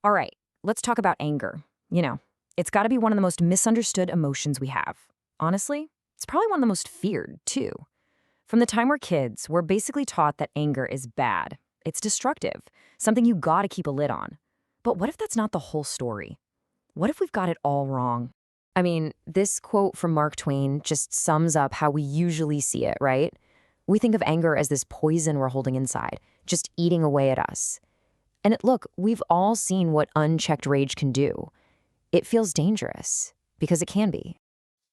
All right, let's talk about anger. It's got to be one of the most misunderstood emotions we have. Honestly, it's probably one of the most feared, too. From the time we're kids, we're basically taught that anger is bad. It's destructive, something you gotta keep a lid on. But what if that's not the whole story? What if we've got it all wrong? I mean, this quote from Mark Twain just sums up how we usually see it, right? We think of anger as this poison we're holding inside, just eating away at us. And look, we've all seen what unchecked rage can do. It feels dangerous, because it can be.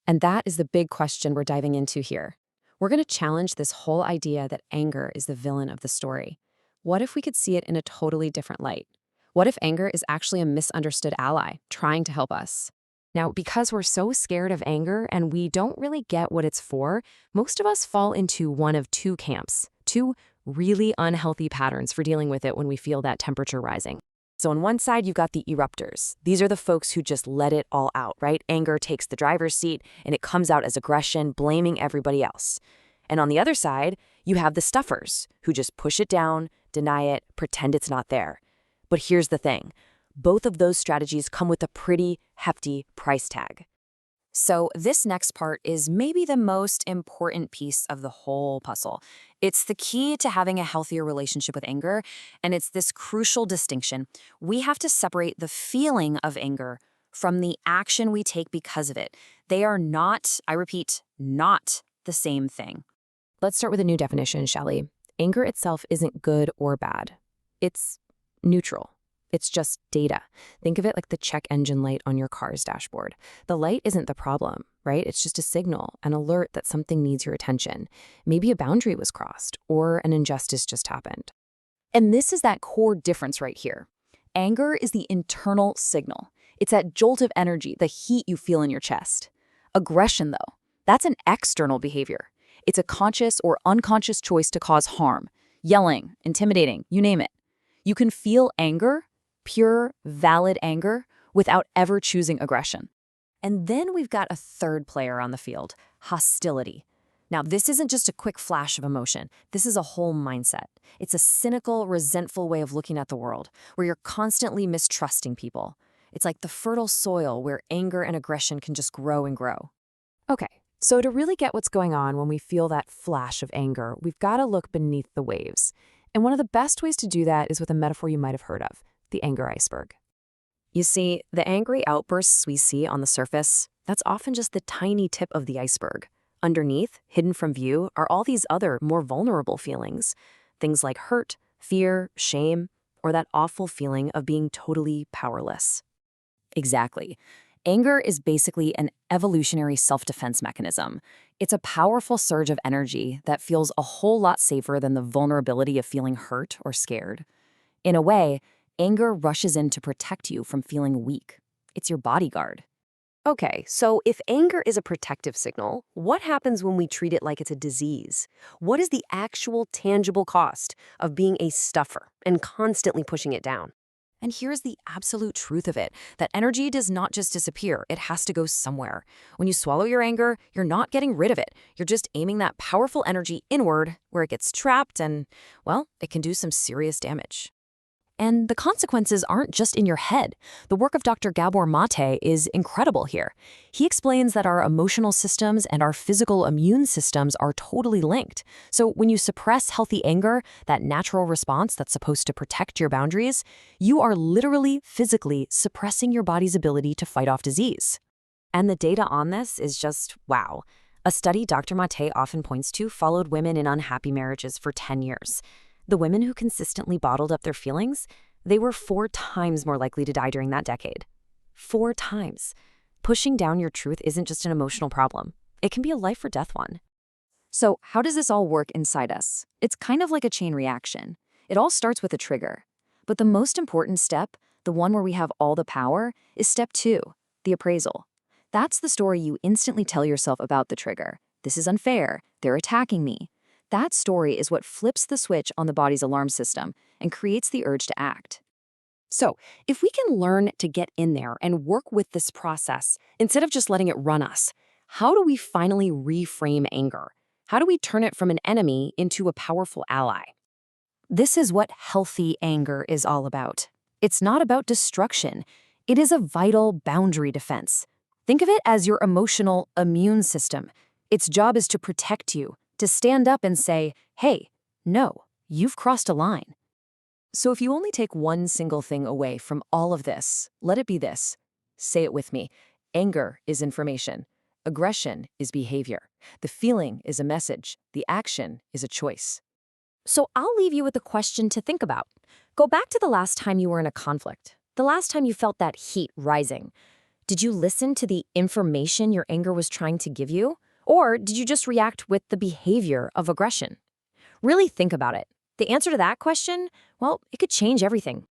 And that is the big question we're diving into here. We're going to challenge this whole idea that anger is the villain of the story. What if we could see it in a totally different light? What if anger is actually a misunderstood ally trying to help us? Now, because we're so scared of anger and we don't really get what it's for, most of us fall into one of two camps, two really unhealthy patterns for dealing with it when we feel that temperature rising. So on one side, you've got the erupters. These are the folks who just let it all out, right? Anger takes the driver's seat and it comes out as aggression, blaming everybody else. And on the other side, you have the stuffers who just push it down, deny it, pretend it's not there. But here's the thing. Both of those strategies come with a pretty hefty price tag. So this next part is maybe the most important piece of the whole puzzle. It's the key to having a healthier relationship with anger, and it's this crucial distinction. We have to separate the feeling of anger from the action we take because of it. They are not, I repeat, not the same thing. Let's start with a new definition, shall we? Anger itself isn't good or bad. It's neutral. It's just data. Think of it like the check engine light on your car's dashboard. The light isn't the problem, right? It's just a signal, an alert that something needs your attention. Maybe a boundary was crossed or an injustice just happened. And this is that core difference right here. Anger is the internal signal. It's that jolt of energy, the heat you feel in your chest. Aggression, though, that's an external behavior. It's a conscious or unconscious choice to cause harm. Yelling, intimidating, you name it. You can feel anger, pure, valid anger, without ever choosing aggression. And then we've got a third player on the field, hostility. Now, this isn't just a quick flash of emotion. This is a whole mindset. It's a cynical, resentful way of looking at the world, where you're constantly mistrusting people. It's like the fertile soil where anger and aggression can just grow and grow. Okay, so to really get what's going on when we feel that flash of anger, we've got to look beneath the waves. And one of the best ways to do that is with a metaphor you might have heard of, the anger iceberg. You see, the angry outbursts we see on the surface, that's often just the tiny tip of the iceberg. Underneath, hidden from view, are all these other, more vulnerable feelings. Things like hurt, fear, shame, or that awful feeling of being totally powerless. Exactly. Anger is basically an evolutionary self-defense mechanism. It's a powerful surge of energy that feels a whole lot safer than the vulnerability of feeling hurt or scared. In a way, anger rushes in to protect you from feeling weak. It's your bodyguard. Okay, so if anger is a protective signal, what happens when we treat it like it's a disease? What is the actual tangible cost of being a stuffer and constantly pushing it down? And here's the absolute truth of it, that energy does not just disappear, it has to go somewhere. When you swallow your anger, you're not getting rid of it. You're just aiming that powerful energy inward, where it gets trapped and, well, it can do some serious damage. And the consequences aren't just in your head. The work of Dr. Gabor Mate is incredible here. He explains that our emotional systems and our physical immune systems are totally linked. So when you suppress healthy anger, that natural response that's supposed to protect your boundaries, you are literally, physically suppressing your body's ability to fight off disease. And the data on this is just wow. A study Dr. Mate often points to followed women in unhappy marriages for 10 years. The women who consistently bottled up their feelings, they were 4 times more likely to die during that decade. 4 times. Pushing down your truth isn't just an emotional problem. It can be a life or death one. So how does this all work inside us? It's kind of like a chain reaction. It all starts with a trigger. But the most important step, the one where we have all the power, is step 2, the appraisal. That's the story you instantly tell yourself about the trigger. This is unfair. They're attacking me. That story is what flips the switch on the body's alarm system and creates the urge to act. So, if we can learn to get in there and work with this process, instead of just letting it run us, how do we finally reframe anger? How do we turn it from an enemy into a powerful ally? This is what healthy anger is all about. It's not about destruction. It is a vital boundary defense. Think of it as your emotional immune system. Its job is to protect you, to stand up and say, hey, no, you've crossed a line. So if you only take one single thing away from all of this, let it be this. Say it with me. Anger is information. Aggression is behavior. The feeling is a message. The action is a choice. So I'll leave you with a question to think about. Go back to the last time you were in a conflict, the last time you felt that heat rising. Did you listen to the information your anger was trying to give you? Or did you just react with the behavior of aggression? Really think about it. The answer to that question, well, it could change everything.